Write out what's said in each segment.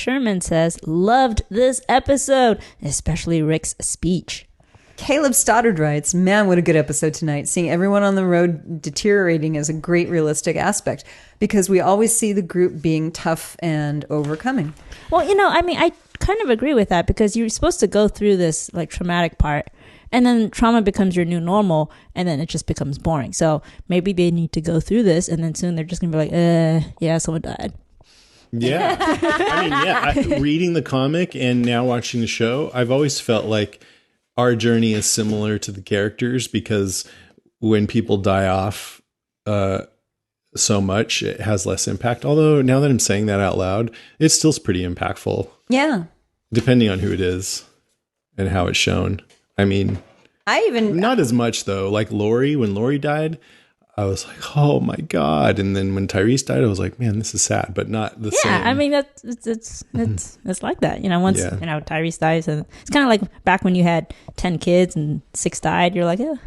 Sherman says, loved this episode, especially Rick's speech. Caleb Stoddard writes, man, what a good episode tonight. Seeing everyone on the road deteriorating is a great realistic aspect because we always see the group being tough and overcoming. Well, I kind of agree with that because you're supposed to go through this like traumatic part and then trauma becomes your new normal and then it just becomes boring. So maybe they need to go through this and then soon they're just going to be like, yeah, someone died. Yeah. Reading the comic and now watching the show, I've always felt like our journey is similar to the characters because when people die off so much, it has less impact. Although now that I'm saying that out loud, it still's pretty impactful. Yeah. Depending on who it is and how it's shown. I mean, not as much though. Like Lori, when Lori died, I was like, oh my God. And then when Tyrese died, I was like, man, this is sad, but not the same. Yeah, I mean, it's like that. Once, Tyrese dies, and it's kind of like back when you had 10 kids and 6 died, you're like, oh,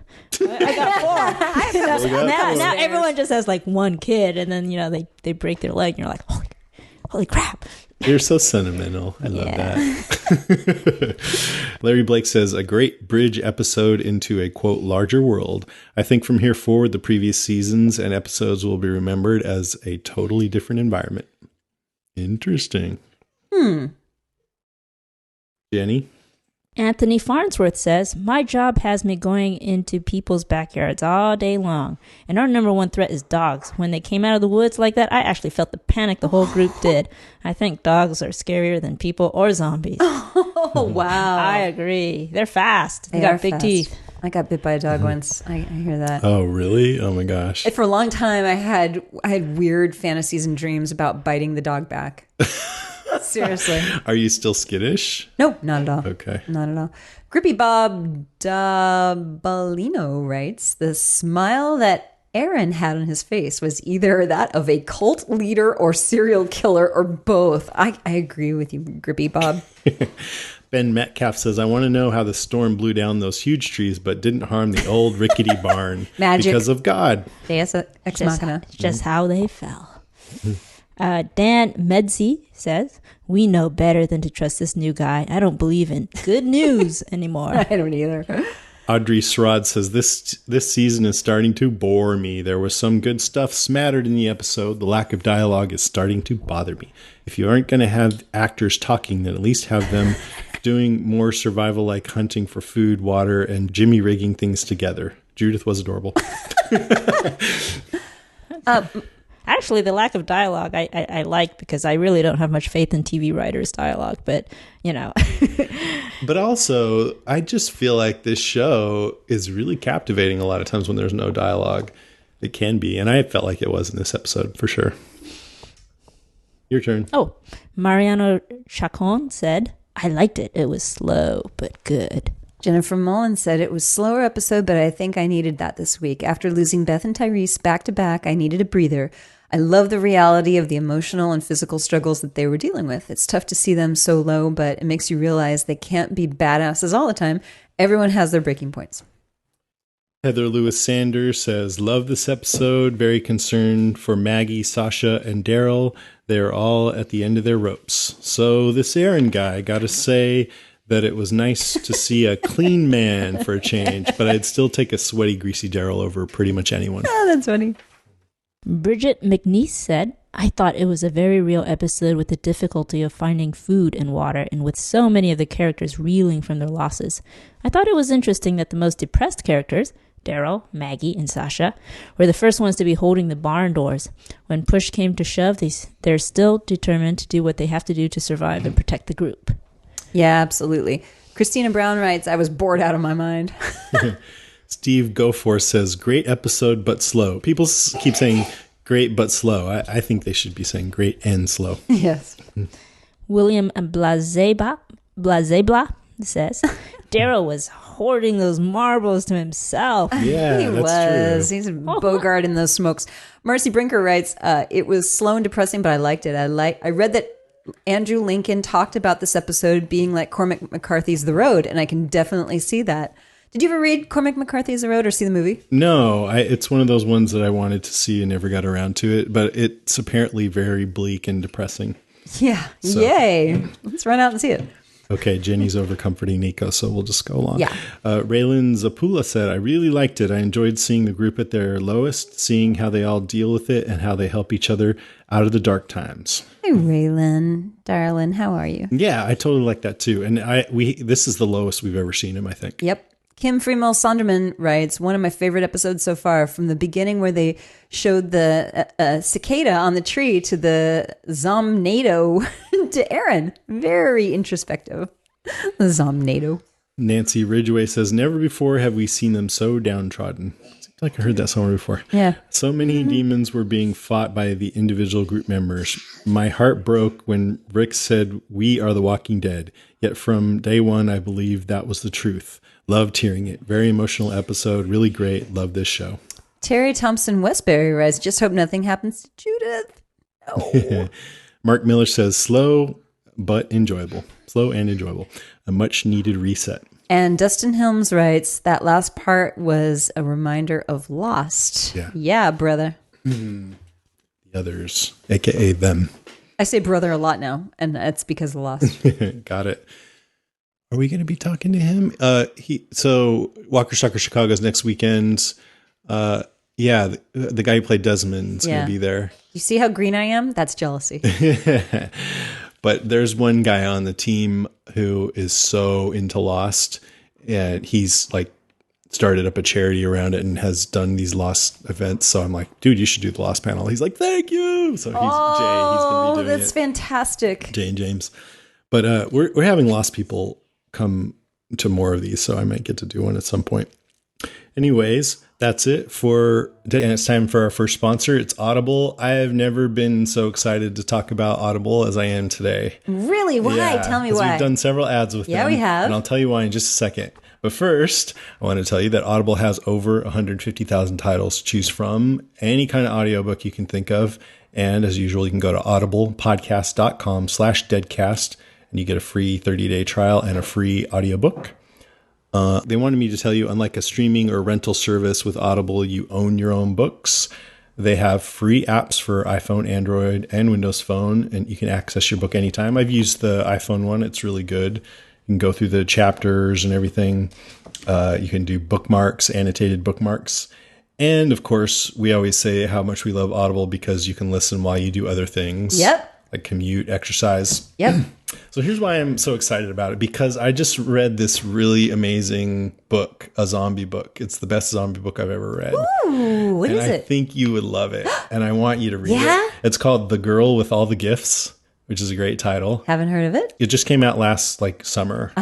I got 4. Now everyone just has like 1 kid, and then, they break their leg, and you're like, holy crap. You're so sentimental. I love that. Larry Blake says, a great bridge episode into a, quote, larger world. I think from here forward, the previous seasons and episodes will be remembered as a totally different environment. Interesting. Jenny? Anthony Farnsworth says, my job has me going into people's backyards all day long. And our number one threat is dogs. When they came out of the woods like that, I actually felt the panic the whole group did. I think dogs are scarier than people or zombies. Oh, wow. I agree. They're fast. They got big teeth. I got bit by a dog once. I hear that. Oh, really? Oh, my gosh. For a long time, I had weird fantasies and dreams about biting the dog back. Seriously. Are you still skittish? No, not at all. Okay. Not at all. Grippy Bob Dabalino writes, the smile that Aaron had on his face was either that of a cult leader or serial killer or both. I agree with you, Grippy Bob. Ben Metcalf says, I want to know how the storm blew down those huge trees but didn't harm the old rickety barn. Magic. Because of God. Deus ex machina. Just how they fell. Dan Medsey says, we know better than to trust this new guy. I don't believe in good news anymore. I don't either. Audrey Srod says, this season is starting to bore me. There was some good stuff smattered in the episode. The lack of dialogue is starting to bother me. If you aren't going to have actors talking, then at least have them doing more survival like hunting for food, water, and Jimmy rigging things together. Judith was adorable. Actually, the lack of dialogue I like because I really don't have much faith in TV writers' dialogue, but, But also, I just feel like this show is really captivating a lot of times when there's no dialogue. It can be, and I felt like it was in this episode, for sure. Your turn. Oh, Mariano Chacon said, I liked it. It was slow, but good. Jennifer Mullen said it was a slower episode, but I think I needed that this week. After losing Beth and Tyrese back to back, I needed a breather. I love the reality of the emotional and physical struggles that they were dealing with. It's tough to see them so low, but it makes you realize they can't be badasses all the time. Everyone has their breaking points. Heather Lewis Sanders says, love this episode. Very concerned for Maggie, Sasha, and Daryl. They're all at the end of their ropes. So this Aaron guy, got to say that it was nice to see a clean man for a change, but I'd still take a sweaty, greasy Daryl over pretty much anyone. Oh, that's funny. Bridget McNeese said, I thought it was a very real episode with the difficulty of finding food and water and with so many of the characters reeling from their losses. I thought it was interesting that the most depressed characters, Daryl, Maggie, and Sasha, were the first ones to be holding the barn doors. When push came to shove, they're still determined to do what they have to do to survive and protect the group. Yeah, absolutely. Christina Brown writes, I was bored out of my mind. Steve Goforth says, great episode, but slow. People keep saying great, but slow. I think they should be saying great and slow. Yes. William Blazebla says, Daryl was hoarding those marbles to himself. Yeah, he that's was. true. He's a Bogart in those smokes. Marcy Brinker writes, it was slow and depressing, but I liked it. I read that Andrew Lincoln talked about this episode being like Cormac McCarthy's The Road, and I can definitely see that. Did you ever read Cormac McCarthy's The Road or see the movie? No, it's one of those ones that I wanted to see and never got around to it, but it's apparently very bleak and depressing. Yeah. So. Yay. Let's run out and see it. Okay, Jenny's over comforting Nico, so we'll just go along. Yeah. Raylan Zapula said, I really liked it. I enjoyed seeing the group at their lowest, seeing how they all deal with it and how they help each other out of the dark times. Hey, Raylan, darling, how are you? Yeah, I totally like that too. And this is the lowest we've ever seen him, I think. Yep. Kim Freemel Sonderman writes, one of my favorite episodes so far, from the beginning where they showed the cicada on the tree to the Zomnado to Aaron. Very introspective. The Zomnado. Nancy Ridgway says, never before have we seen them so downtrodden. Seems like I heard that somewhere before. Yeah. So many demons were being fought by the individual group members. My heart broke when Rick said, we are the Walking Dead. Yet from day one, I believed that was the truth. Loved hearing it. Very emotional episode. Really great. Love this show. Terry Thompson Westbury writes, just hope nothing happens to Judith. Oh. Mark Miller says, slow but enjoyable. Slow and enjoyable. A much needed reset. And Dustin Helms writes, that last part was a reminder of Lost. Yeah, brother. The others, a.k.a. them. I say brother a lot now, and that's because of Lost. Got it. Are we going to be talking to him? So Walker Soccer Chicago's next weekend. The guy who played Desmond's going to be there. You see how green I am? That's jealousy. But there's one guy on the team who is so into Lost, and he's like started up a charity around it and has done these Lost events. So I'm like, dude, you should do the Lost panel. He's like, thank you. So he's going to be doing that's fantastic. Jay and James. But we're having Lost people come to more of these, so I might get to do one at some point. Anyways, that's it for today, and it's time for our first sponsor. It's Audible. I have never been so excited to talk about Audible as I am today. Really? Why? Yeah, tell me why. We've done several ads with them. Yeah, we have. And I'll tell you why in just a second. But first, I want to tell you that Audible has over 150,000 titles to choose from, any kind of audiobook you can think of. And as usual, you can go to audiblepodcast.com/deadcast and you get a free 30-day trial and a free audiobook. They wanted me to tell you, unlike a streaming or rental service with Audible, you own your own books. They have free apps for iPhone, Android, and Windows Phone, and you can access your book anytime. I've used the iPhone one. It's really good. You can go through the chapters and everything. You can do bookmarks, annotated bookmarks. And, of course, we always say how much we love Audible because you can listen while you do other things. Yep. Like commute, exercise. Yep. So here's why I'm so excited about it, because I just read this really amazing book, a zombie book. It's the best zombie book I've ever read. Ooh, what is I it? think you would love it, and I want you to read it. It's called The Girl with All the Gifts, which is a great title. Haven't heard of it. It just came out last summer.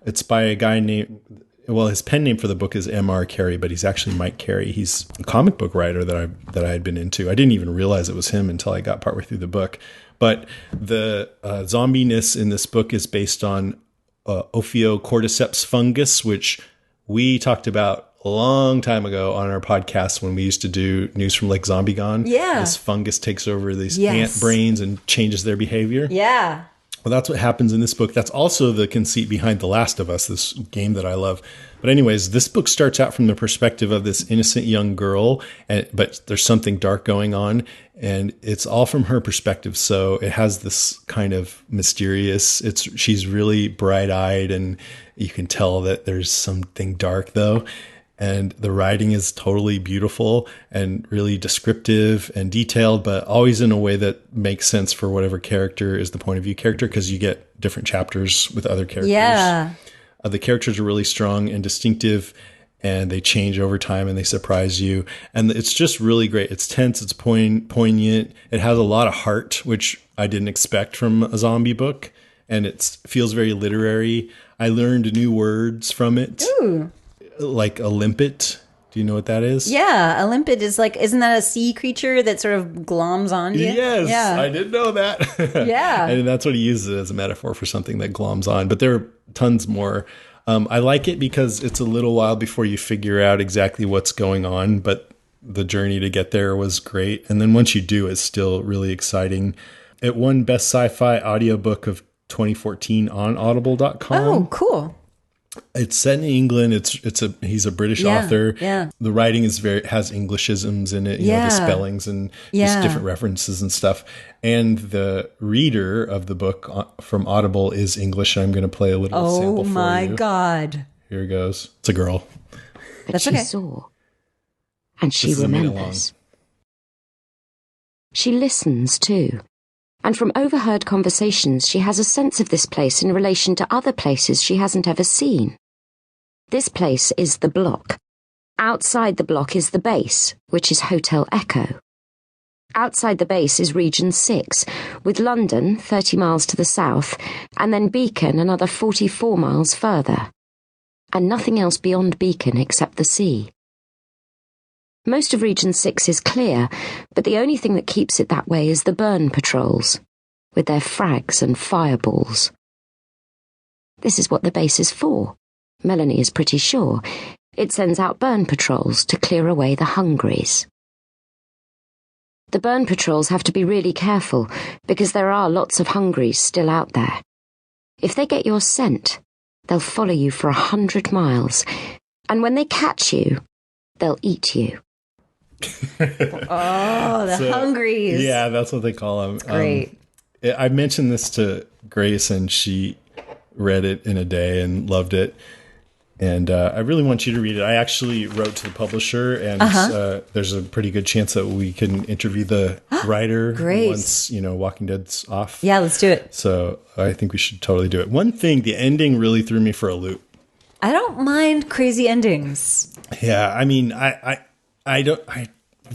It's by a guy named, well, his pen name for the book is M.R. Carey, but he's actually Mike Carey. He's a comic book writer that I had been into. I didn't even realize it was him until I got partway through the book. But the zombiness in this book is based on Ophiocordyceps fungus, which we talked about a long time ago on our podcast when we used to do News from Lake Zombie Gone. Yeah. This fungus takes over these ant brains and changes their behavior. Yeah. Well, that's what happens in this book. That's also the conceit behind The Last of Us, this game that I love. But anyways, this book starts out from the perspective of this innocent young girl, but there's something dark going on, and it's all from her perspective. So it has this kind of mysterious, she's really bright-eyed, and you can tell that there's something dark, though. And the writing is totally beautiful and really descriptive and detailed, but always in a way that makes sense for whatever character is the point of view character, because you get different chapters with other characters. Yeah. The characters are really strong and distinctive, and they change over time and they surprise you. And it's just really great. It's tense. It's poignant. It has a lot of heart, which I didn't expect from a zombie book. And it feels very literary. I learned new words from it. Ooh. Like a limpet. Do you know what that is? Yeah, a limpet is like, isn't that a sea creature that sort of gloms onto you? Yes, yeah. I didn't know that. Yeah. And that's what he uses it as a metaphor for something that gloms on. But there are tons more. I like it because it's a little while before you figure out exactly what's going on, but the journey to get there was great. And then once you do, it's still really exciting. It won Best Sci-Fi Audiobook of 2014 on audible.com. Oh, cool. It's set in England. He's a British author. Yeah. The writing has Englishisms in it, the spellings and just different references and stuff. And the reader of the book from Audible is English. I'm going to play a little sample for you. Oh my God. Here it goes. It's a girl. But she saw. And she remembers. She listens too. And from overheard conversations, she has a sense of this place in relation to other places she hasn't ever seen. This place is the block. Outside the block is the base, which is Hotel Echo. Outside the base is Region 6, with London 30 miles to the south, and then Beacon another 44 miles further. And nothing else beyond Beacon except the sea. Most of Region 6 is clear, but the only thing that keeps it that way is the burn patrols, with their frags and fireballs. This is what the base is for. Melanie is pretty sure. It sends out burn patrols to clear away the hungries. The burn patrols have to be really careful, because there are lots of hungries still out there. If they get your scent, they'll follow you for 100 miles, and when they catch you, they'll eat you. The hungries. Yeah, that's what they call them. Great. I mentioned this to Grace, and she read it in a day and loved it. And I really want you to read it. I actually wrote to the publisher, and there's a pretty good chance that we can interview the writer once, Walking Dead's off. Yeah, let's do it. So I think we should totally do it. One thing, the ending really threw me for a loop. I don't mind crazy endings. Yeah, I mean, I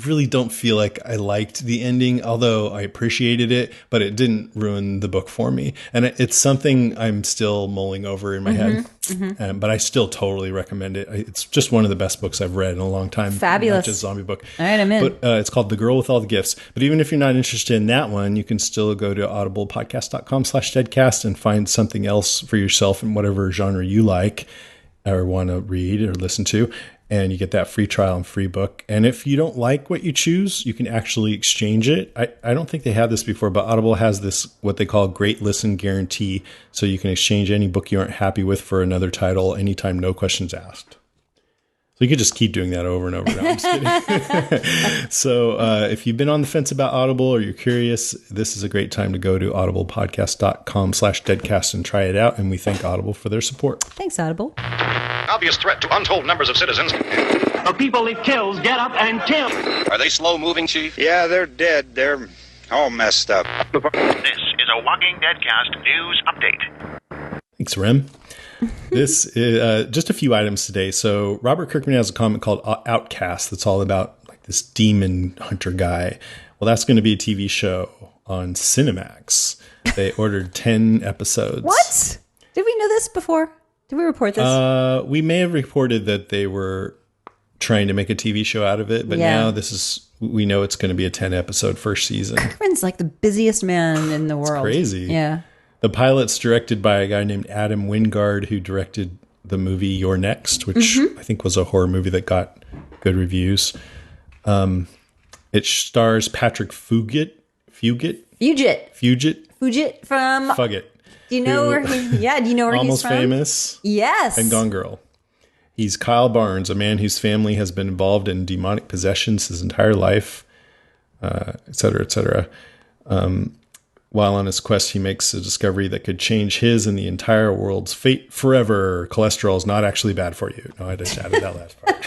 really don't feel like I liked the ending, although I appreciated it, but it didn't ruin the book for me. And it's something I'm still mulling over in my head. Mm-hmm. But I still totally recommend it. It's just one of the best books I've read in a long time. Fabulous. Not just zombie book. All right, I'm in. But it's called The Girl with All the Gifts. But even if you're not interested in that one, you can still go to audiblepodcast.com/deadcast and find something else for yourself in whatever genre you like or want to read or listen to. And you get that free trial and free book. And if you don't like what you choose, you can actually exchange it. I don't think they had this before, but Audible has this, what they call Great Listen Guarantee. So you can exchange any book you aren't happy with for another title anytime, no questions asked. So you could just keep doing that over and over. No, I'm just kidding. So if you've been on the fence about Audible or you're curious, this is a great time to go to audiblepodcast.com/deadcast and try it out. And we thank Audible for their support. Thanks, Audible. Obvious threat to untold numbers of citizens. The people it kills get up and kill. Are they slow-moving, Chief? Yeah, they're dead. They're all messed up. This is a Walking Deadcast news update. Thanks, Rem. This is just a few items today. So Robert Kirkman has a comic called Outcast that's all about like this demon hunter guy. Well, that's going to be a TV show on Cinemax. They ordered 10 episodes. What? Did we know this before? Did we report this? We may have reported that they were trying to make a TV show out of it, but now we know it's going to be a 10 episode first season. Kirkman's like the busiest man in the world. It's crazy. Yeah. The pilot's directed by a guy named Adam Wingard, who directed the movie You're Next, which I think was a horror movie that got good reviews. It stars Patrick Fugit from Fugit. Do you know where he? Yeah, do you know where he's Almost from? Famous. Yes. And Gone Girl. He's Kyle Barnes, a man whose family has been involved in demonic possessions his entire life, et cetera, et cetera. While on his quest, he makes a discovery that could change his and the entire world's fate forever. Cholesterol is not actually bad for you. No, I just added that last part.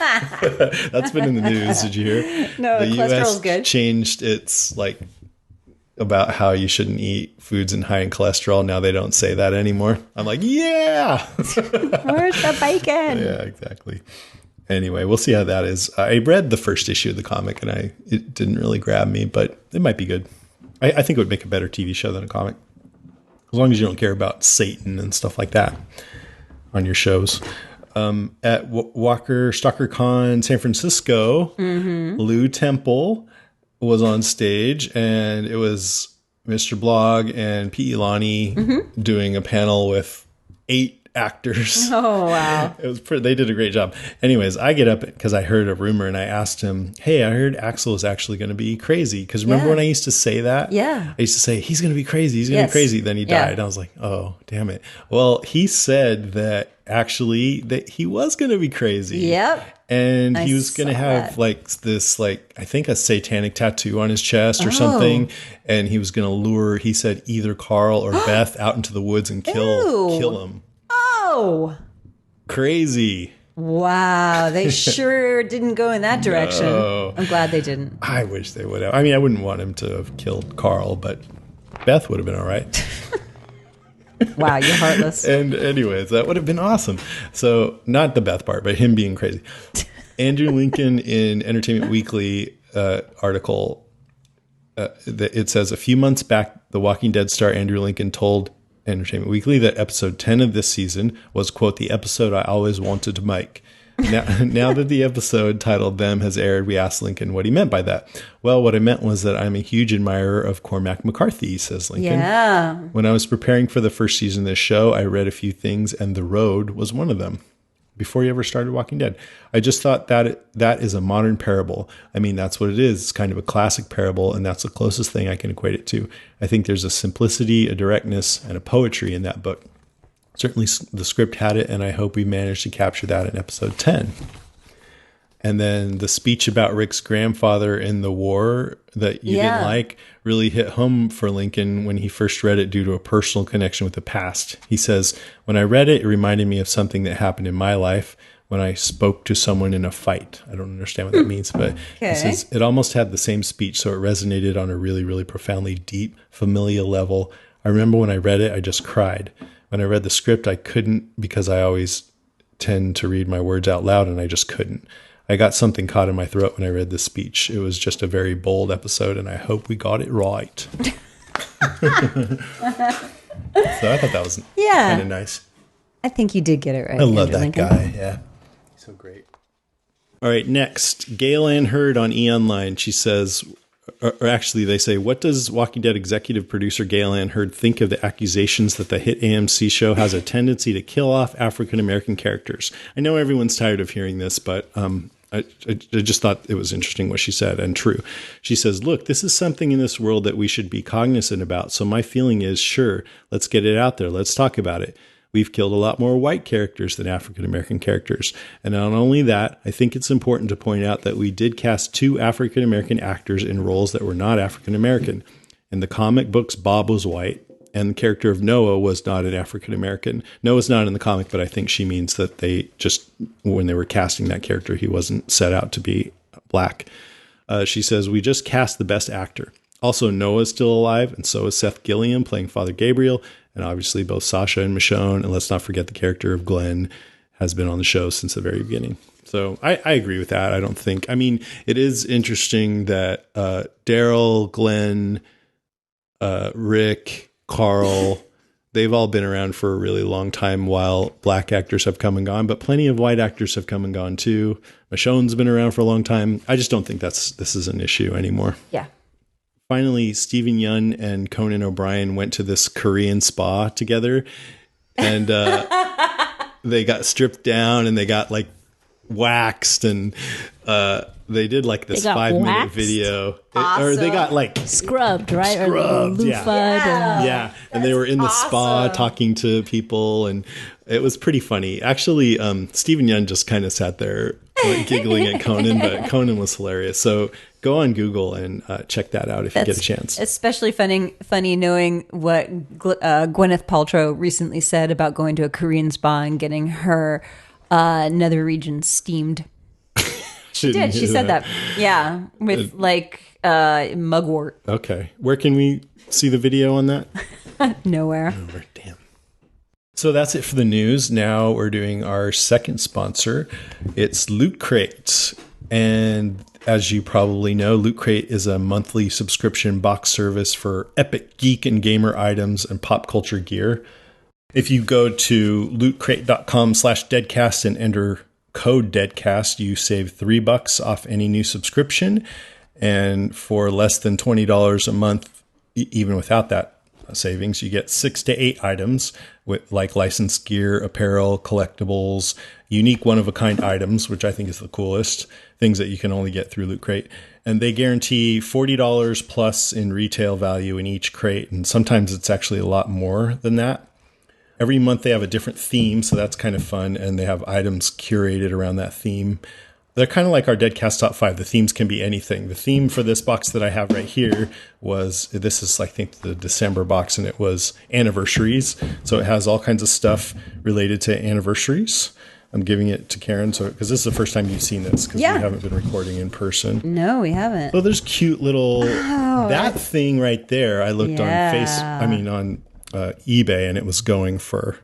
That's been in the news. Did you hear? No, the cholesterol's US good. Changed its about how you shouldn't eat foods in high in cholesterol. Now they don't say that anymore. I'm like, yeah. Where's the bacon? Yeah, exactly. Anyway, we'll see how that is. I read the first issue of the comic and it didn't really grab me, but it might be good. I think it would make a better TV show than a comic. As long as you don't care about Satan and stuff like that on your shows. At Walker Stalker Con San Francisco, Lou Temple was on stage, and it was Mr. Blog and Pete Elani doing a panel with 8 actors. Oh, wow. It was they did a great job. Anyways, I get up because I heard a rumor and I asked him, hey, I heard Axel is actually going to be crazy. Because remember when I used to say that? Yeah. I used to say, he's going to be crazy. He's going to be crazy. Then he died. I was like, oh, damn it. Well, he said that actually that he was going to be crazy. Yep. And he was going to have like this, like, I think a satanic tattoo on his chest or something. And he was going to lure, he said, either Carl or Beth out into the woods and kill him. Oh. Crazy. Wow. They sure didn't go in that direction. No. I'm glad they didn't. I wish they would have. I mean, I wouldn't want him to have killed Carl, but Beth would have been all right. Wow, you're heartless. And anyways, that would have been awesome. So not the Beth part, but him being crazy. Andrew Lincoln in Entertainment Weekly article, it says, a few months back, The Walking Dead star Andrew Lincoln told Entertainment Weekly that episode 10 of this season was, quote, the episode I always wanted to make. Now that the episode titled Them has aired, we asked Lincoln what he meant by that. Well, what I meant was that I'm a huge admirer of Cormac McCarthy, says Lincoln. Yeah. When I was preparing for the first season of this show, I read a few things, and The Road was one of them. Before you ever started Walking Dead, I just thought that is a modern parable. I mean, that's what it is. It's kind of a classic parable, and that's the closest thing I can equate it to. I think there's a simplicity, a directness, and a poetry in that book. Certainly the script had it, and I hope we managed to capture that in episode 10. And then the speech about Rick's grandfather in the war that you didn't like really hit home for Lincoln when he first read it due to a personal connection with the past. He says, when I read it, it reminded me of something that happened in my life when I spoke to someone in a fight. I don't understand what that means, but he says it almost had the same speech, so it resonated on a really, really profoundly deep, familial level. I remember when I read it, I just cried. When I read the script, I couldn't because I always tend to read my words out loud, and I just couldn't. I got something caught in my throat when I read this speech. It was just a very bold episode, and I hope we got it right. So I thought that was kind of nice. I think you did get it right. I love that Lincoln. guy. Yeah. He's so great. All right, next. Gail Ann Hurd on E! She says, or actually they say, what does Walking Dead executive producer Gail Ann Hurd think of the accusations that the hit AMC show has a tendency to kill off African-American characters? I know everyone's tired of hearing this, but I just thought it was interesting what she said, and true. She says, look, this is something in this world that we should be cognizant about. So my feeling is, sure, let's get it out there. Let's talk about it. We've killed a lot more white characters than African-American characters. And not only that, I think it's important to point out that we did cast 2 African-American actors in roles that were not African-American. In the comic books, Bob was white, and the character of Noah was not an African-American. Noah's not in the comic, but I think she means that they just, when they were casting that character, he wasn't set out to be black. She says, we just cast the best actor. Also, Noah's still alive, and so is Seth Gilliam playing Father Gabriel, and obviously both Sasha and Michonne, and let's not forget the character of Glenn has been on the show since the very beginning. So I agree with that. I mean, it is interesting that Daryl, Glenn, Rick, Carl, they've all been around for a really long time while black actors have come and gone, but plenty of white actors have come and gone too. Michonne's been around for a long time. I just don't think this is an issue anymore. Yeah. Finally, Stephen Yeun and Conan O'Brien went to this Korean spa together, and they got stripped down and they got like waxed, and they did like this 5-minute video. Awesome. Or they got like scrubbed, right? Scrubbed, or loofah'd. Yeah. And they were in the spa talking to people, and it was pretty funny. Actually, Stephen Yeun just kind of sat there like, giggling at Conan, but Conan was hilarious. So go on Google and check that out if you get a chance. Especially funny knowing what Gwyneth Paltrow recently said about going to a Korean spa and getting her nether region steamed. She did. She said that. Yeah. With mugwort. Okay. Where can we see the video on that? Nowhere. Damn. So that's it for the news. Now we're doing our second sponsor. It's Loot Crate. And as you probably know, Loot Crate is a monthly subscription box service for epic geek and gamer items and pop culture gear. If you go to lootcrate.com/deadcast and enter code Deadcast, you save $3 off any new subscription. And for less than $20 a month, even without that savings. You get 6 to 8 items with like licensed gear, apparel, collectibles, unique one-of-a-kind items, which I think is the coolest, things that you can only get through Loot Crate. And they guarantee $40 plus in retail value in each crate, and sometimes it's actually a lot more than that. Every month they have a different theme, so that's kind of fun, and they have items curated around that theme. They're kind of like our Deadcast Top 5. The themes can be anything. The theme for this box that I have right here was, this is, I think, the December box, and it was anniversaries. So it has all kinds of stuff related to anniversaries. I'm giving it to Karen, because this is the first time you've seen this, because we haven't been recording in person. No, we haven't. So there's cute little, that thing right there, I looked on eBay, and it was going for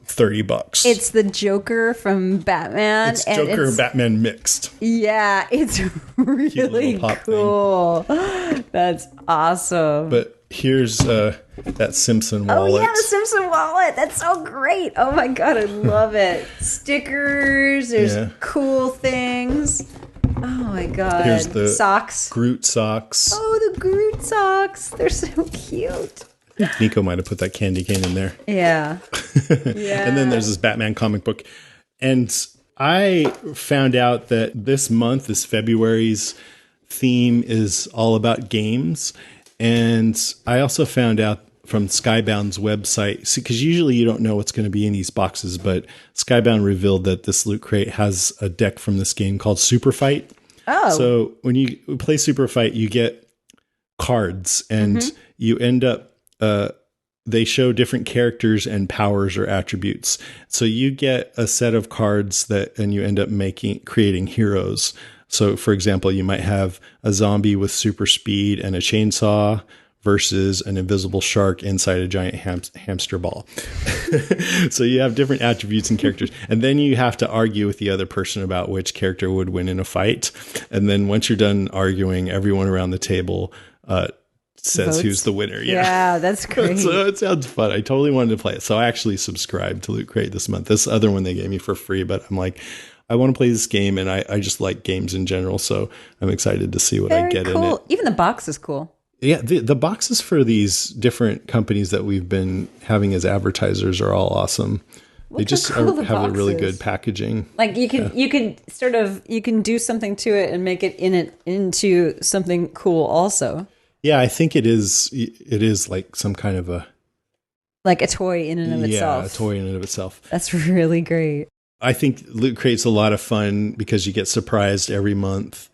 $30. It's the Joker from Batman. It's Joker and Batman mixed. Yeah, it's really cool. That's awesome. But here's that Simpson wallet. Oh yeah, the Simpson wallet. That's so great. Oh my god, I love it. Stickers. There's cool things. Oh my god. Here's the socks. Groot socks. Oh, the Groot socks. They're so cute. I think Nico might have put that candy cane in there. Yeah. And then there's this Batman comic book. And I found out that this month, this February's theme is all about games. And I also found out from Skybound's website, because usually you don't know what's going to be in these boxes, but Skybound revealed that this Loot Crate has a deck from this game called Super Fight. Oh. So when you play Super Fight, you get cards, and you end up they show different characters and powers or attributes. So you get a set of cards and you end up creating heroes. So for example, you might have a zombie with super speed and a chainsaw versus an invisible shark inside a giant hamster ball. So you have different attributes and characters. And then you have to argue with the other person about which character would win in a fight. And then once you're done arguing, everyone around the table, says votes. Who's the winner. Yeah, that's great. So it sounds fun. I totally wanted to play it. So I actually subscribed to Loot Crate this month. This other one they gave me for free, but I'm like, I want to play this game, and I just like games in general. So I'm excited to see what I get in it. Even the box is cool. Yeah, the boxes for these different companies that we've been having as advertisers are all awesome. They just have a really good packaging. Like you can do something to it and make it into something cool also. Yeah, I think it is like some kind of a toy in and of itself. Yeah, a toy in and of itself. That's really great. I think Loot Crate's a lot of fun because you get surprised every month.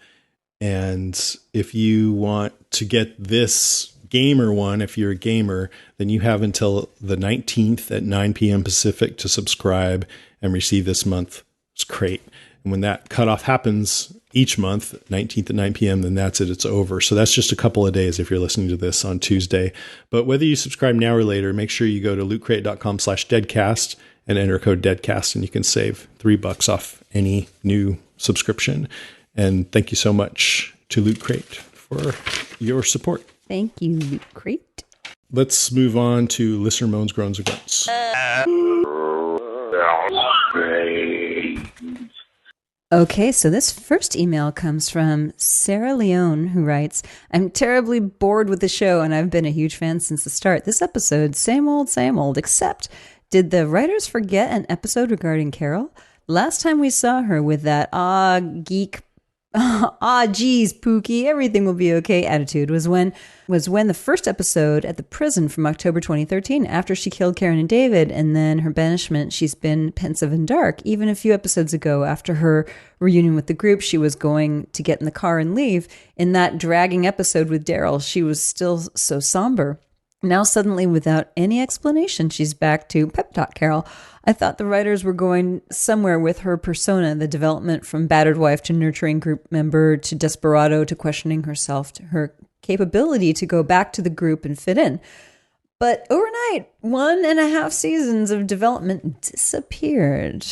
And if you want to get this gamer one, if you're a gamer, then you have until the 19th at 9 p.m. Pacific to subscribe and receive this month's crate. And when that cutoff happens each month, 19th at 9 p.m., then that's it. It's over. So that's just a couple of days if you're listening to this on Tuesday. But whether you subscribe now or later, make sure you go to lootcrate.com/deadcast and enter code deadcast, and you can save $3 off any new subscription. And thank you so much to Loot Crate for your support. Thank you, Loot Crate. Let's move on to listener moans, groans, or grunts. Okay, so this first email comes from Sarah Leone, who writes, I'm terribly bored with the show, and I've been a huge fan since the start. This episode, same old, except did the writers forget an episode regarding Carol? Last time we saw her with that, geez, Pookie, everything will be okay attitude was when the first episode at the prison from October 2013, after she killed Karen and David, and then her banishment, she's been pensive and dark. Even a few episodes ago, after her reunion with the group, she was going to get in the car and leave. In that dragging episode with Daryl, she was still so somber. Now suddenly, without any explanation, she's back to pep talk Carol. I thought the writers were going somewhere with her persona, the development from battered wife to nurturing group member to desperado to questioning herself, to her capability to go back to the group and fit in. But overnight, 1.5 seasons of development disappeared.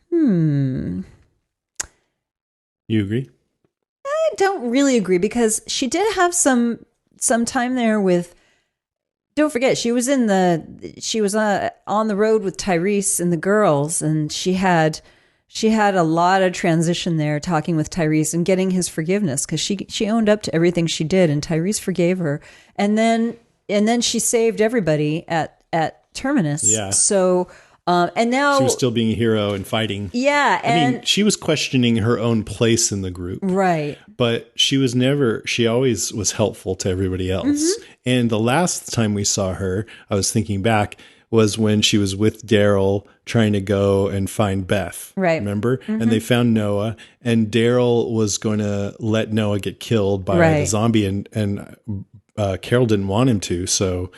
You agree? I don't really agree, because she did have some time there with. Don't forget, she was on the road with Tyrese and the girls, and she had a lot of transition there, talking with Tyrese and getting his forgiveness, because she owned up to everything she did, and Tyrese forgave her. And then and then she saved everybody at Terminus. Yeah. So, and now she was still being a hero and fighting. Yeah, I mean, she was questioning her own place in the group. Right. But she always was helpful to everybody else. Mm-hmm. And the last time we saw her, I was thinking back, was when she was with Daryl trying to go and find Beth. Right. Remember? Mm-hmm. And they found Noah, and Daryl was going to let Noah get killed by the zombie, and Carol didn't want him to. So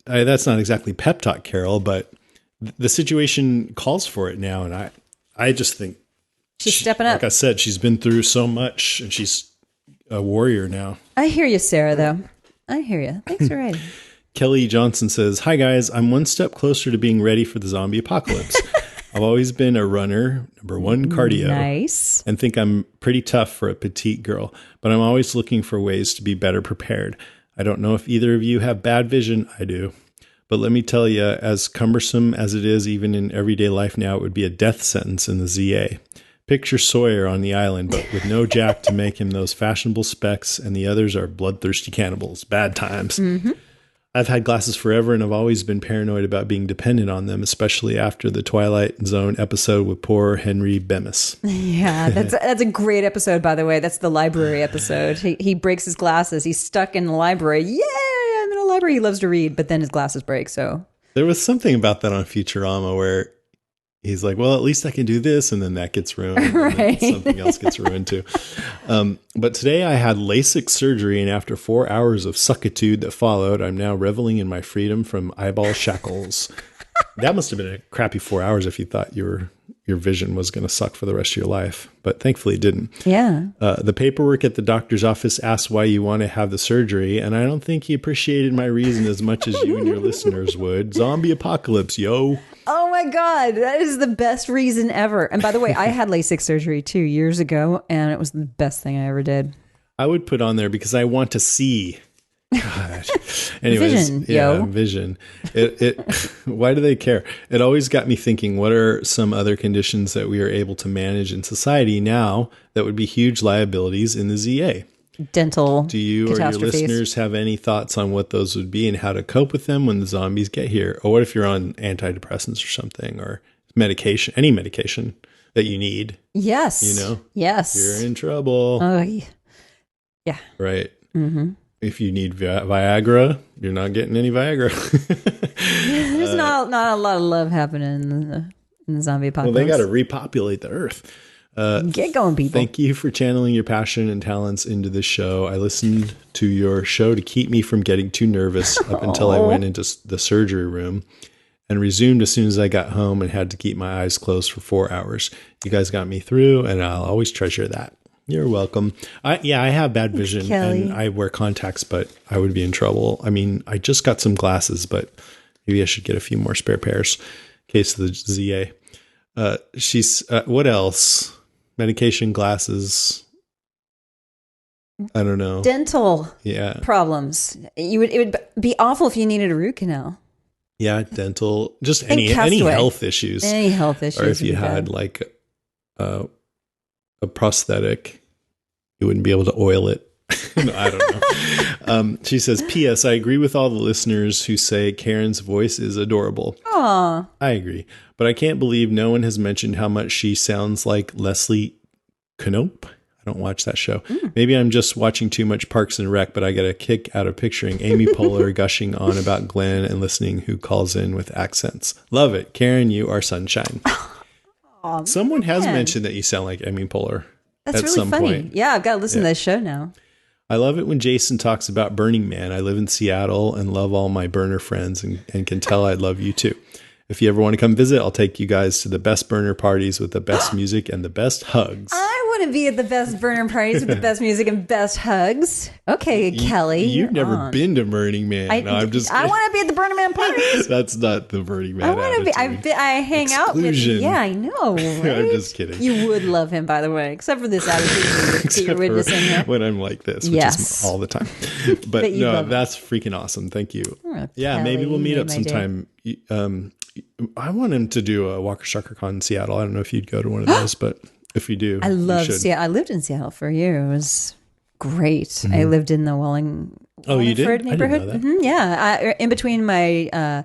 that's not exactly pep talk Carol, but the situation calls for it now. And I just think she's stepping up. Like I said, she's been through so much, and she's a warrior now. I hear you, Sarah, though. I hear you. Thanks for writing. Kelly Johnson says, "Hi guys, I'm one step closer to being ready for the zombie apocalypse. I've always been a runner, number one cardio, nice, and think I'm pretty tough for a petite girl, but I'm always looking for ways to be better prepared. I don't know if either of you have bad vision. I do. But let me tell you, as cumbersome as it is even in everyday life now, it would be a death sentence in the ZA. Picture Sawyer on the island, but with no Jack to make him those fashionable specs, and the others are bloodthirsty cannibals. Bad times. Mm-hmm. I've had glasses forever, and I've always been paranoid about being dependent on them, especially after the Twilight Zone episode with poor Henry Bemis." Yeah, that's a great episode, by the way. That's the library episode. He breaks his glasses. He's stuck in the library. Yay, I'm in a library. He loves to read, but then his glasses break. So there was something about that on Futurama where he's like, well, at least I can do this. And then that gets ruined. Right. Something else gets ruined too. But today I had LASIK surgery, and after 4 hours of suckitude that followed, I'm now reveling in my freedom from eyeball shackles. That must have been a crappy 4 hours if you thought your vision was going to suck for the rest of your life. But thankfully it didn't. Yeah. The paperwork at the doctor's office asked why you want to have the surgery, and I don't think he appreciated my reason as much as you and your listeners would. Zombie apocalypse, yo. Oh my God, that is the best reason ever. And by the way, I had LASIK surgery 2 years ago, and it was the best thing I ever did. I would put on there because I want to see. God. Anyways, vision. Why do they care? It always got me thinking, what are some other conditions that we are able to manage in society now that would be huge liabilities in the ZA? Dental. Do you or your listeners have any thoughts on what those would be and how to cope with them when the zombies get here? Or what if you're on antidepressants or something, or medication, any medication that you need? Yes. You know? Yes. You're in trouble. Yeah. Right. Mm-hmm. If you need Viagra, you're not getting any Viagra. There's not a lot of love happening in the zombie apocalypse. Well, they got to repopulate the earth. Get going, people. Thank you for channeling your passion and talents into this show. I listened to your show to keep me from getting too nervous up until I went into the surgery room, and resumed as soon as I got home and had to keep my eyes closed for 4 hours. You guys got me through, and I'll always treasure that. You're welcome. I have bad vision, and I wear contacts, but I would be in trouble. I mean, I just got some glasses, but maybe I should get a few more spare pairs in case of the ZA. What else? Medication, glasses. I don't know. Dental problems. It would be awful if you needed a root canal. Yeah, dental. Just any health issues. Any health issues. Or if you had like a prosthetic, you wouldn't be able to oil it. No, I don't know. She says, P.S. I agree with all the listeners who say Karen's voice is adorable. Aw. I agree. But I can't believe no one has mentioned how much she sounds like Leslie Knope. I don't watch that show. Maybe I'm just watching too much Parks and Rec, but I get a kick out of picturing Amy Poehler gushing on about Glenn and listening who calls in with accents. Love it. Karen, you are sunshine. Someone has mentioned that you sound like Amy Poehler. That's really funny. Point. Yeah, I've got to listen to this show now. I love it when Jason talks about Burning Man. I live in Seattle and love all my burner friends and can tell I love you too. If you ever want to come visit, I'll take you guys to the best burner parties with the best music and the best hugs. I want to be at the best burner parties with the best music and best hugs. Okay, Kelly. You've never been to Burning Man. I want to be at the Burning Man parties. That's not the Burning Man. I want to be. I hang out with. Yeah, I know. Right? I'm just kidding. You would love him, by the way, except for this attitude that you're witnessing here. When I'm like this, which is all the time. But no, that's freaking awesome. Thank you. Oh, yeah, Kelly, maybe we'll meet up sometime. I want him to do a Walker Shucker Con in Seattle. I don't know if you'd go to one of those, but if you do, I love Seattle. I lived in Seattle for a year. It was great. I lived in the Oh, you did? Waterford I didn't neighborhood. know that. Yeah. In between my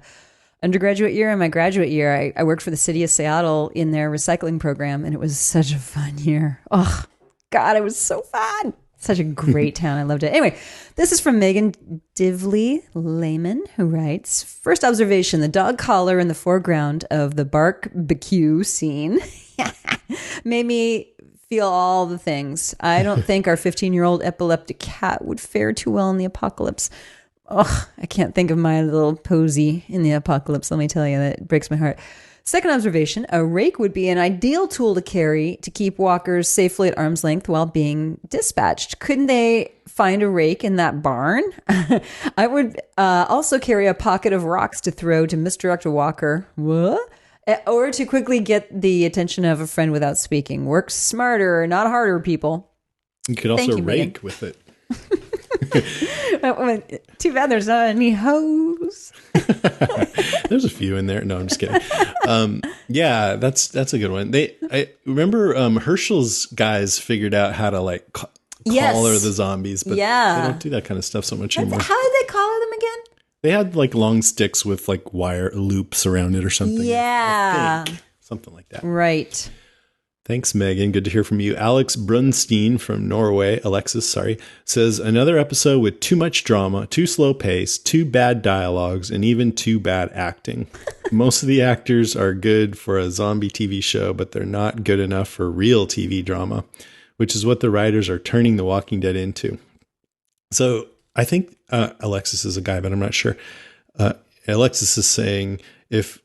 undergraduate year and my graduate year, I worked for the city of Seattle in their recycling program, and it was such a fun year. Oh, God, it was so fun. Such a great town. I loved it. Anyway, this is from Megan Divley Lehman, who writes, first observation, the dog collar in the foreground of the barbecue scene made me feel all the things. I don't think our 15-year-old epileptic cat would fare too well in the apocalypse. Oh, I can't think of my little Posy in the apocalypse. Let me tell you, that breaks my heart. Second observation, a rake would be an ideal tool to carry to keep walkers safely at arm's length while being dispatched. Couldn't they find a rake in that barn? I would also carry a pocket of rocks to throw to misdirect a walker. What? Or to quickly get the attention of a friend without speaking. Work smarter, not harder, people. You could also rake with it. Too bad there's not any hose. There's a few in there. No, I'm just kidding. Yeah, that's a good one. I remember Herschel's guys figured out how to like collar the zombies, but they don't do that kind of stuff so much anymore. How did they collar them again? They had like long sticks with like wire loops around it or something. Yeah, something like that. Right. Thanks, Megan. Good to hear from you. Alex Brunstein from Norway, says another episode with too much drama, too slow pace, too bad dialogues, and even too bad acting. Most of the actors are good for a zombie TV show, but they're not good enough for real TV drama, which is what the writers are turning The Walking Dead into. So I think Alexis is a guy, but I'm not sure. Alexis is saying if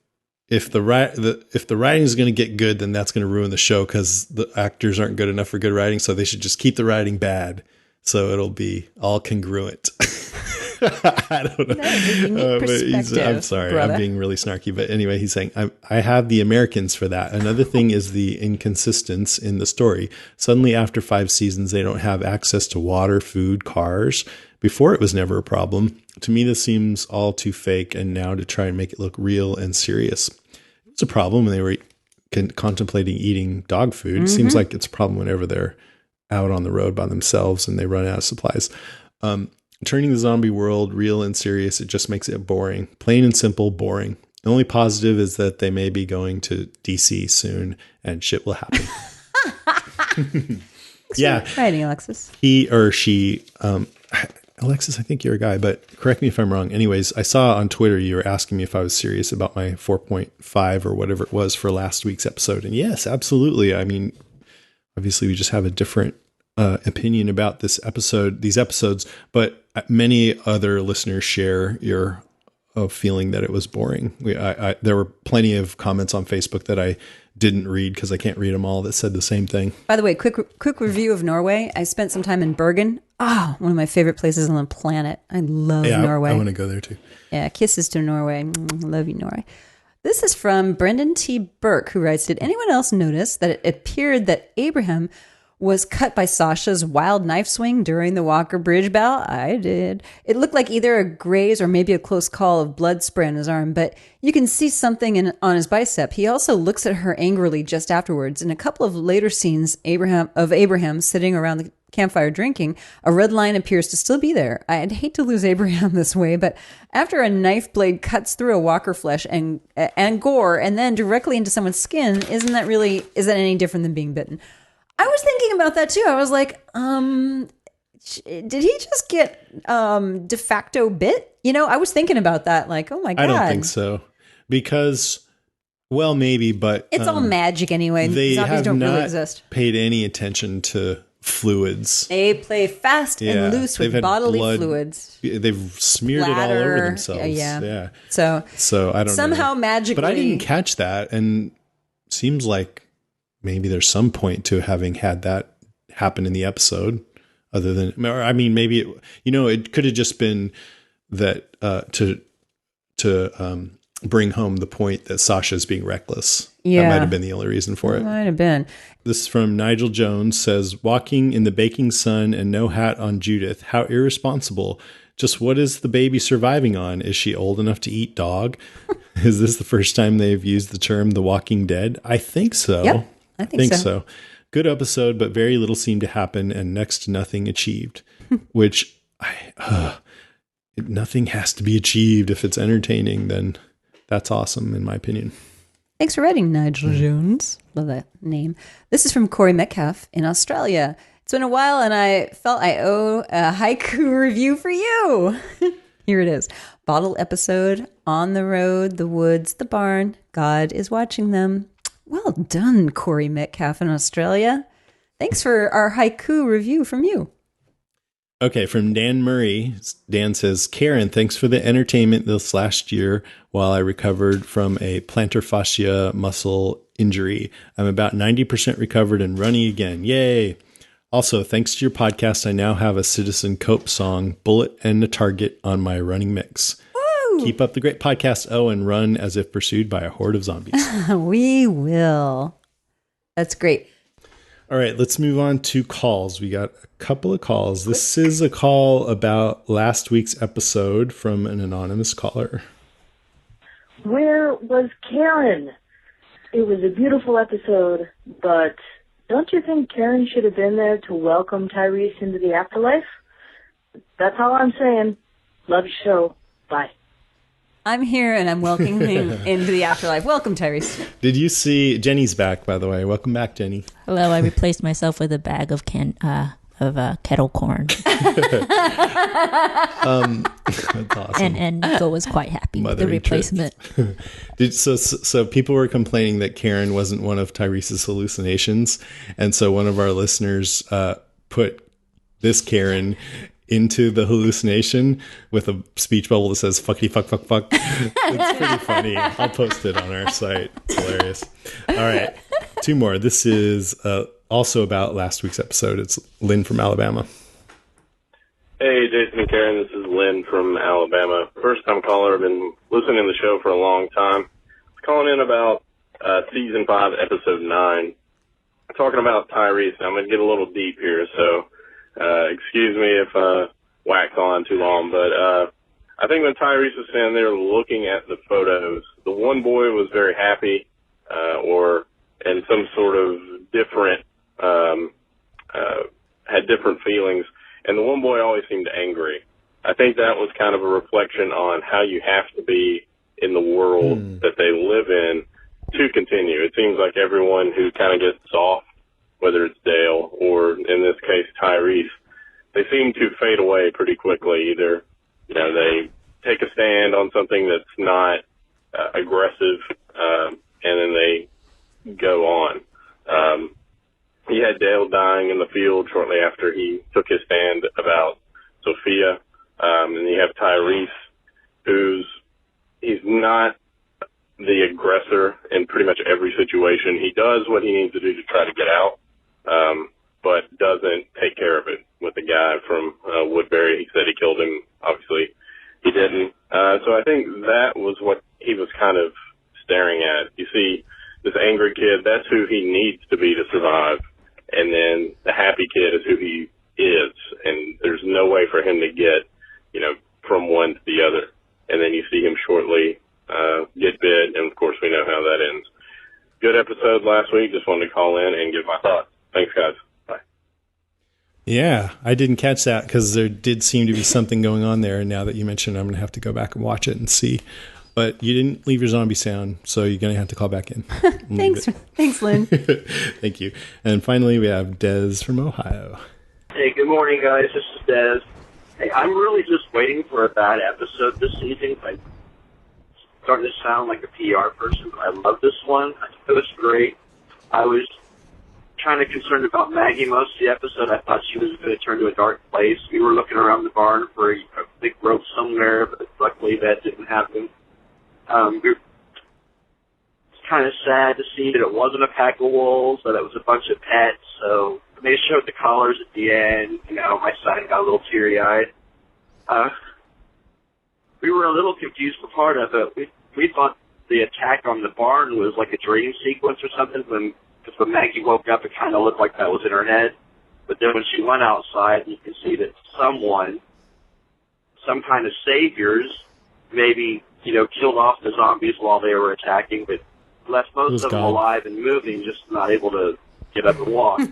the writing is going to get good, then that's going to ruin the show because the actors aren't good enough for good writing. So they should just keep the writing bad, so it'll be all congruent. I don't know. But I'm sorry, brother. I'm being really snarky. But anyway, he's saying, I have the Americans for that. Another thing is the inconsistency in the story. Suddenly, after 5 seasons, they don't have access to water, food, cars. Before, it was never a problem. To me, this seems all too fake, and now to try and make it look real and serious. It's a problem when they were contemplating eating dog food. Mm-hmm. Seems like it's a problem whenever they're out on the road by themselves and they run out of supplies. Turning the zombie world real and serious, it just makes it boring. Plain and simple, boring. The only positive is that they may be going to DC soon and shit will happen. Yeah. Writing, Alexis. He or she, Alexis, I think you're a guy, but correct me if I'm wrong. Anyways, I saw on Twitter you were asking me if I was serious about my 4.5 or whatever it was for last week's episode. And yes, absolutely. I mean, obviously we just have a different opinion about these episodes, but many other listeners share your feeling that it was boring. There were plenty of comments on Facebook that I didn't read because I can't read them all that said the same thing. By the way, quick review of Norway. I spent some time in Bergen. Oh, one of my favorite places on the planet. I love Norway. I want to go there too. Yeah, kisses to Norway. Love you, Norway. This is from Brendan T. Burke, who writes, did anyone else notice that it appeared that Abraham was cut by Sasha's wild knife swing during the Walker Bridge battle? I did. It looked like either a graze or maybe a close call of blood spray on his arm, but you can see something on his bicep. He also looks at her angrily just afterwards. In a couple of later scenes of Abraham sitting around the campfire drinking, a red line appears to still be there. I'd hate to lose Abraham this way, but after a knife blade cuts through a walker flesh and gore and then directly into someone's skin, is that any different than being bitten? I was thinking about that too. I was like, did he just get de facto bit? I was thinking about that. Like, oh my God. I don't think so. Because, well, maybe, but it's all magic anyway. They Zombies have don't not really exist. Paid any attention to fluids. They play fast and loose with bodily fluids. They've smeared it all over themselves. Yeah. So I don't know. Somehow magically. But I didn't catch that. And seems like maybe there's some point to having had that happen in the episode other than, I mean, maybe, it could have just been that to bring home the point that Sasha's being reckless. Yeah. That might have been the only reason for it. Might have been. This is from Nigel Jones, says, walking in the baking sun and no hat on Judith. How irresponsible. Just what is the baby surviving on? Is she old enough to eat dog? Is this the first time they've used the term The Walking Dead? I think so. Yep, I think so. Good episode, but very little seemed to happen and next to nothing achieved, which nothing has to be achieved. If it's entertaining, then that's awesome, in my opinion. Thanks for writing, Nigel Jones. Love that name. This is from Corey Metcalf in Australia. It's been a while, and I felt I owe a haiku review for you. Here it is. Bottle episode, on the road, the woods, the barn. God is watching them. Well done, Corey Metcalf in Australia. Thanks for our haiku review from you. Okay, from Dan Murray. Dan says, Karen, thanks for the entertainment this last year while I recovered from a plantar fascia muscle injury. I'm about 90% recovered and running again. Yay! Also, thanks to your podcast, I now have a Citizen Cope song, Bullet and a Target, on my running mix. Woo! Keep up the great podcast, and run as if pursued by a horde of zombies. We will. That's great. All right, let's move on to calls. We got a couple of calls. This is a call about last week's episode from an anonymous caller. Where was Karen? It was a beautiful episode, but don't you think Karen should have been there to welcome Tyrese into the afterlife? That's all I'm saying. Love your show. Bye. I'm here and I'm welcoming him into the afterlife. Welcome, Tyrese. Did you see Jenny's back, by the way? Welcome back, Jenny. Hello, I replaced myself with a bag of kettle corn. That's awesome. And Nico was quite happy with the replacement. So people were complaining that Karen wasn't one of Tyrese's hallucinations. And so one of our listeners put this Karen into the hallucination with a speech bubble that says fuckity fuck fuck fuck. It's pretty funny. I'll post it on our site. It's hilarious. All right. Two more. This is also about last week's episode. It's Lynn from Alabama. Hey, Jason and Karen. This is Lynn from Alabama. First time caller. I've been listening to the show for a long time. I'm calling in about season 5, episode 9. Talking about Tyrese. I'm going to get a little deep here, so excuse me if I wax on too long, but I think when Tyrese was standing there looking at the photos, the one boy was very happy or in some sort of different, had different feelings, and the one boy always seemed angry. I think that was kind of a reflection on how you have to be in the world that they live in to continue. It seems like everyone who kind of gets soft, whether it's Dale or, in this case, Tyrese, they seem to fade away pretty quickly. Either, they take a stand on something that's not aggressive, and then they go on. He had Dale dying in the field shortly after he took his stand about Sophia, and you have Tyrese, he's not the aggressor in pretty much every situation. He does what he needs to do to try to get out, but doesn't take care of it with the guy from Woodbury. He said he killed him. Obviously, he didn't. So I think that was what he was kind of staring at. You see, this angry kid, that's who he needs to be to survive. And then the happy kid is who he is. And there's no way for him to get, from one to the other. And then you see him shortly get bit. And, of course, we know how that ends. Good episode last week. Just wanted to call in and give my thoughts. Thanks, guys. Bye. Yeah, I didn't catch that because there did seem to be something going on there. And now that you mentioned it, I'm going to have to go back and watch it and see. But you didn't leave your zombie sound, so you're going to have to call back in. Thanks, Lynn. Thank you. And finally, we have Des from Ohio. Hey, good morning, guys. This is Des. Hey, I'm really just waiting for a bad episode this season. I'm starting to sound like a PR person, but I love this one. I thought it was great. I was kind of concerned about Maggie most of the episode. I thought she was going to turn to a dark place. We were looking around the barn for a big rope somewhere, but luckily that didn't happen. It's kind of sad to see that it wasn't a pack of wolves, that it was a bunch of pets. So when they showed the collars at the end, my son got a little teary-eyed. We were a little confused for part of it. We thought the attack on the barn was like a dream sequence or something. Because when Maggie woke up, it kind of looked like that was in her head. But then when she went outside, you can see that some kind of saviors, maybe killed off the zombies while they were attacking, but left most of them alive and moving, just not able to get up and walk. It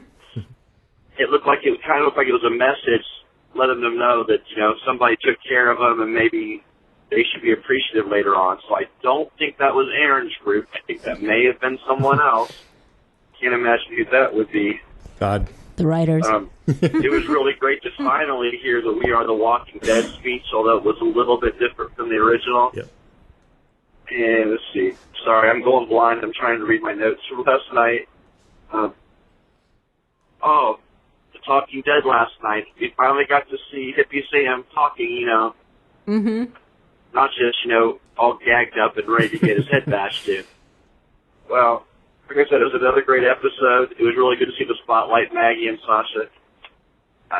kind of looked like it was a message letting them know that, somebody took care of them and maybe they should be appreciative later on. So I don't think that was Aaron's group. I think that may have been someone else. Can't imagine who that would be. God. The writers. It was really great to finally hear the We Are the Walking Dead speech, although it was a little bit different from the original. Yep. And let's see. Sorry, I'm going blind. I'm trying to read my notes from last night. The Talking Dead last night. We finally got to see Hippie Sam talking, Mm-hmm. not just, all gagged up and ready to get his head bashed in. Well, like I said, it was another great episode. It was really good to see the spotlight, Maggie and Sasha.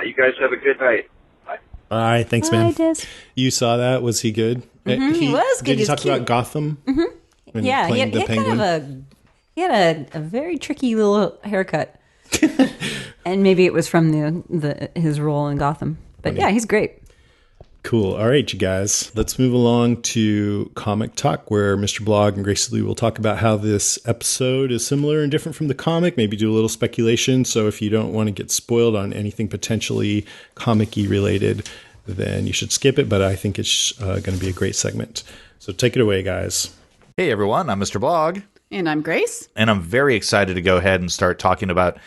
You guys have a good night. Bye. All right, thanks, man. Des. You saw that? Was he good? He was good. Did he He's talk cute. about Gotham? Mm-hmm. Yeah, he had he had a very tricky little haircut, and maybe it was from his role in Gotham. But yeah, he's great. Cool. All right, you guys. Let's move along to Comic Talk, where Mr. Blog and Grace Lee will talk about how this episode is similar and different from the comic, maybe do a little speculation. So if you don't want to get spoiled on anything potentially comic-y related, then you should skip it. But I think it's going to be a great segment. So take it away, guys. Hey, everyone. I'm Mr. Blog. And I'm Grace. And I'm very excited to go ahead and start talking about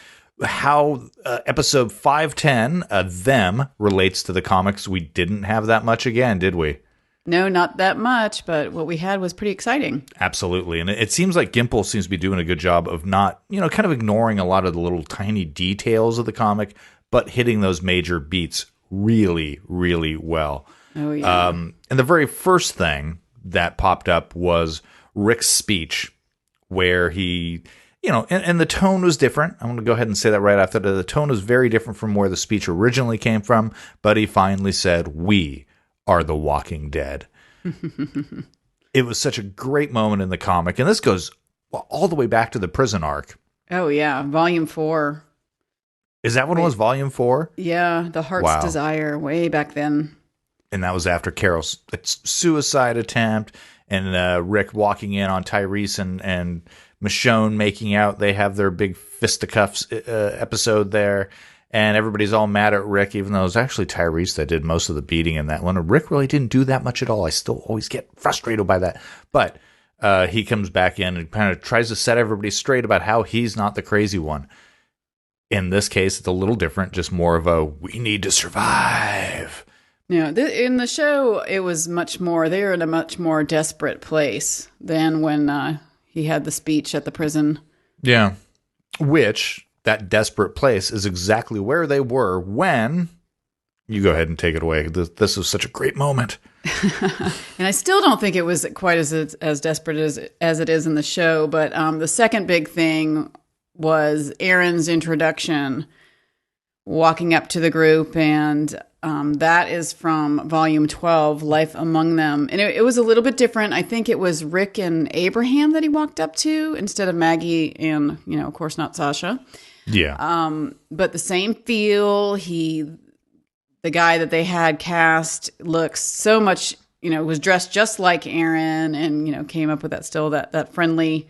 how episode 510, Them, relates to the comics. We didn't have that much again, did we? No, not that much, but what we had was pretty exciting. Absolutely. And it seems like Gimple seems to be doing a good job of not, kind of ignoring a lot of the little tiny details of the comic, but hitting those major beats really, really well. Oh, yeah. And the very first thing that popped up was Rick's speech, where he... and the tone was different. I'm going to go ahead and say that right after that. The tone was very different from where the speech originally came from, but he finally said, "We are the Walking Dead." It was such a great moment in the comic, and this goes all the way back to the prison arc. Oh, yeah. Volume 4. Is that what it was, Volume 4? Yeah, The Heart's Desire, way back then. And that was after Carol's suicide attempt, and Rick walking in on Tyrese and Michonne making out. They have their big fisticuffs episode there, and everybody's all mad at Rick, even though it was actually Tyrese that did most of the beating in that one. Rick really didn't do that much at all. I still always get frustrated by that. But he comes back in and kind of tries to set everybody straight about how he's not the crazy one. In this case, it's a little different, just more of a, we need to survive. Yeah, in the show, it was much more, they were in a much more desperate place than when he had the speech at the prison. Yeah. Which, that desperate place is exactly where they were when... You go ahead and take it away. This was such a great moment. And I still don't think it was quite as desperate as it is in the show, but the second big thing was Aaron's introduction, walking up to the group, and that is from Volume 12, Life Among Them. And it was a little bit different. I think it was Rick and Abraham that he walked up to instead of Maggie and, of course, not Sasha. Yeah. But the same feel. The guy that they had cast looks so much, was dressed just like Aaron and, came up with that friendly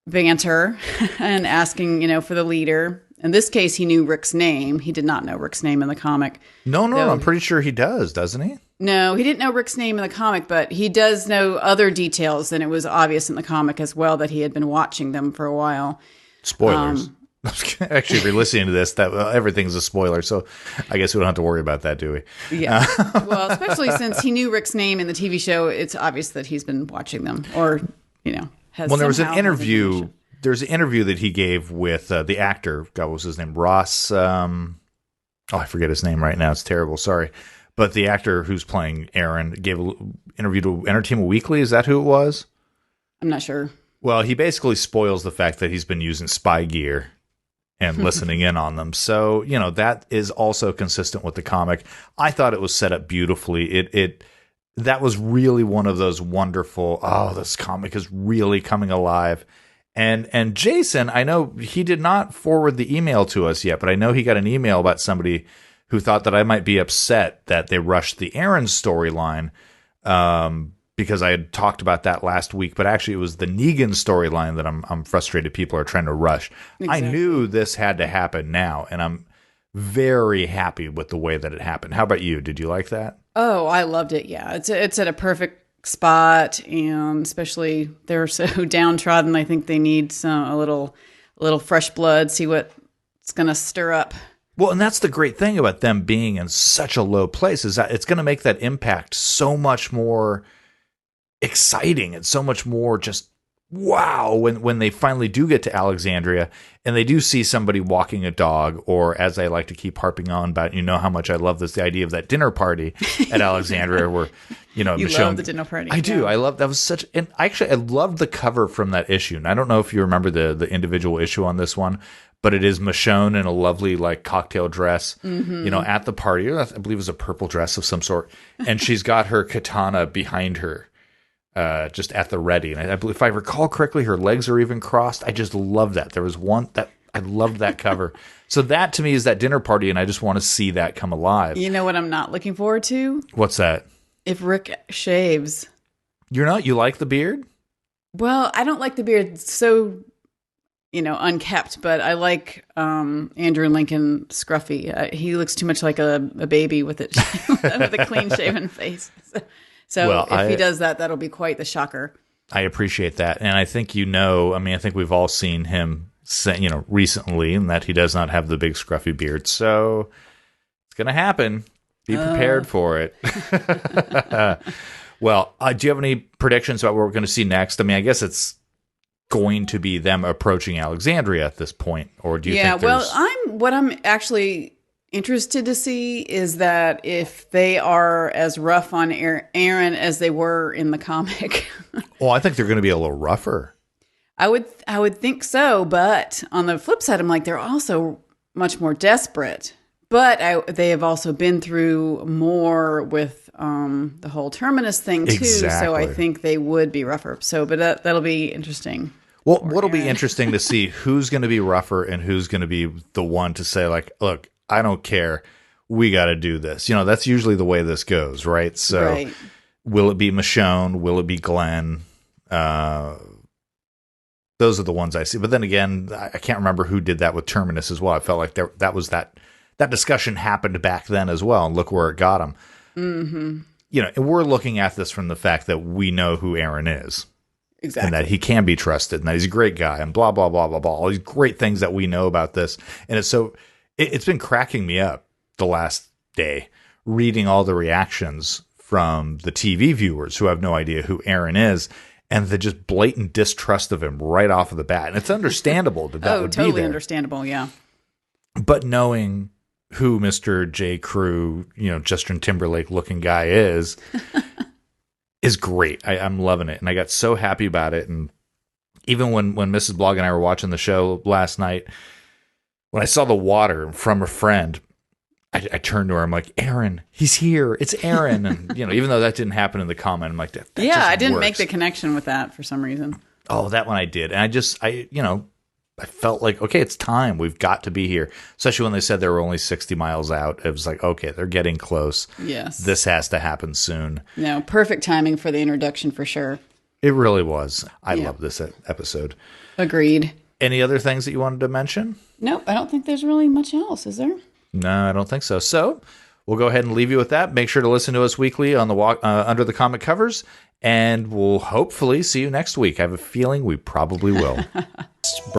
banter and asking, for the leader. In this case, he knew Rick's name. He did not know Rick's name in the comic. No, I'm pretty sure he does, doesn't he? No, he didn't know Rick's name in the comic, but he does know other details, and it was obvious in the comic as well that he had been watching them for a while. Spoilers. Actually, if you're listening to this, that everything's a spoiler, so I guess we don't have to worry about that, do we? Yeah. Well, especially since he knew Rick's name in the TV show, it's obvious that he's been watching them, or has. Well, there was an interview. There's an interview that he gave with the actor. God, what was his name? Ross. I forget his name right now. It's terrible. Sorry, but the actor who's playing Aaron gave an interview to Entertainment Weekly. Is that who it was? I'm not sure. Well, he basically spoils the fact that he's been using spy gear and listening in on them. So, that is also consistent with the comic. I thought it was set up beautifully. That was really one of those wonderful, this comic is really coming alive. And Jason, I know he did not forward the email to us yet, but I know he got an email about somebody who thought that I might be upset that they rushed the Aaron storyline, because I had talked about that last week, but actually it was the Negan storyline that I'm frustrated people are trying to rush. Exactly. I knew this had to happen now, and I'm very happy with the way that it happened. How about you? Did you like that? Oh, I loved it. Yeah, it's at a perfect spot, and especially they're so downtrodden. I think they need a little fresh blood. See what's going to stir up. Well, and that's the great thing about them being in such a low place is that it's going to make that impact so much more exciting and so much more just wow when they finally do get to Alexandria and they do see somebody walking a dog, or as I like to keep harping on about, how much I love the idea of that dinner party at Alexandria where, you Michonne, love the dinner party. I do. I love that was such, and actually I loved the cover from that issue. And I don't know if you remember the individual issue on this one, but it is Michonne in a lovely like cocktail dress, at the party. I believe it was a purple dress of some sort, and she's got her katana behind her. Just at the ready. And I believe, if I recall correctly, her legs are even crossed. I just love that. There was one that I loved that cover. So that to me is that dinner party, and I just want to see that come alive. You know what I'm not looking forward to? What's that? If Rick shaves. You're not? You like the beard? Well, I don't like the beard so, unkept, but I like Andrew Lincoln scruffy. He looks too much like a baby with it with a clean shaven face. So if he does that, that'll be quite the shocker. I appreciate that. And I think I think we've all seen him, recently, and that he does not have the big scruffy beard. So it's going to happen. Be prepared for it. Well, do you have any predictions about what we're going to see next? I mean, I guess it's going to be them approaching Alexandria at this point. Or do you think there's... what I'm actually interested to see is that if they are as rough on Aaron as they were in the comic. Well, I think they're going to be a little rougher. I would think so, but on the flip side, I'm like, they're also much more desperate. But they have also been through more with the whole Terminus thing too. Exactly. So I think they would be rougher. So, but that'll be interesting. Well, what'll be interesting to see who's going to be rougher and who's going to be the one to say like, look, I don't care. We got to do this. That's usually the way this goes, right? So Will it be Michonne? Will it be Glenn? Those are the ones I see. But then again, I can't remember who did that with Terminus as well. I felt like that discussion happened back then as well. And look where it got them. Mm-hmm. And we're looking at this from the fact that we know who Aaron is. Exactly. And that he can be trusted and that he's a great guy and blah, blah, blah, blah, blah. All these great things that we know about this. And it's been cracking me up the last day reading all the reactions from the TV viewers who have no idea who Aaron is and the just blatant distrust of him right off of the bat. And it's understandable that would totally be there. Understandable, yeah. But knowing who Mr. J. Crew, Justin Timberlake looking guy is great. I'm loving it. And I got so happy about it. And even when Mrs. Blog and I were watching the show last night, when I saw the water from a friend, I turned to her. I'm like, Aaron, he's here. It's Aaron. And, even though that didn't happen in the comment, I'm like, that I didn't make the connection with that for some reason. Oh, that one I did. And I felt like, okay, it's time. We've got to be here. Especially when they said they were only 60 miles out. It was like, okay, they're getting close. Yes. This has to happen soon. No, perfect timing for the introduction for sure. It really was. I love this episode. Agreed. Any other things that you wanted to mention? Nope, I don't think there's really much else, is there? No, I don't think so. So we'll go ahead and leave you with that. Make sure to listen to us weekly on the Under the Comic Covers, and we'll hopefully see you next week. I have a feeling we probably will.